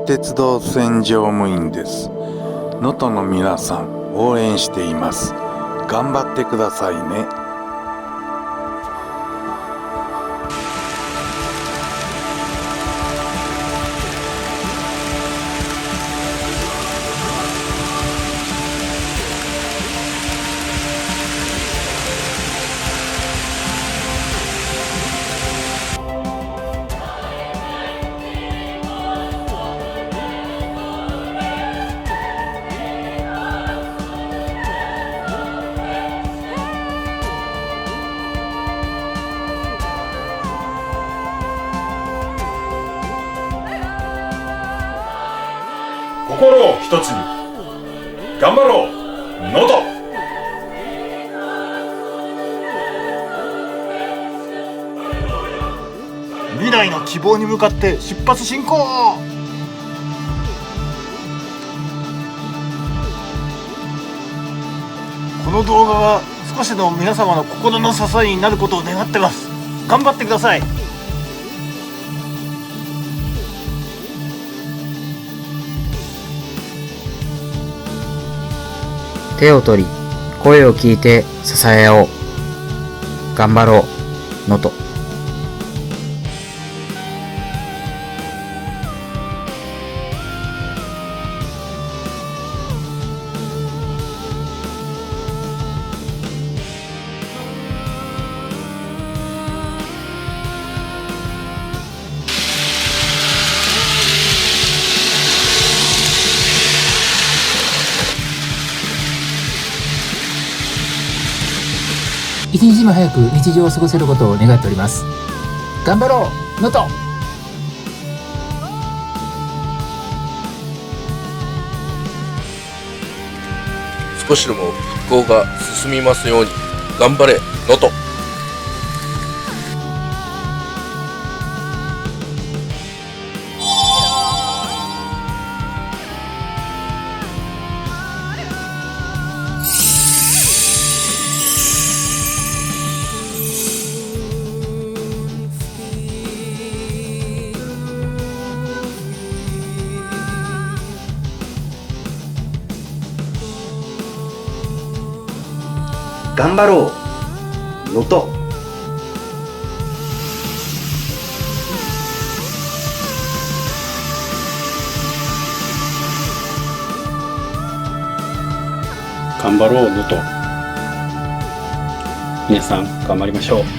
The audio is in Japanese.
鉄道線乗務員です。能登の皆さん応援しています。頑張ってくださいね。心を一つに頑張ろう能登。未来の希望に向かって出発進行。この動画が少しでも皆様の心の支えになることを願ってます。頑張ってください。手を取り、声を聞いて支え合おう。頑張ろう、能登。一日も早く日常を過ごせることを願っております。頑張ろう能登。少しでも復興が進みますように頑張れ能登。頑張ろう能登。頑張ろう能登。皆さん頑張りましょう。「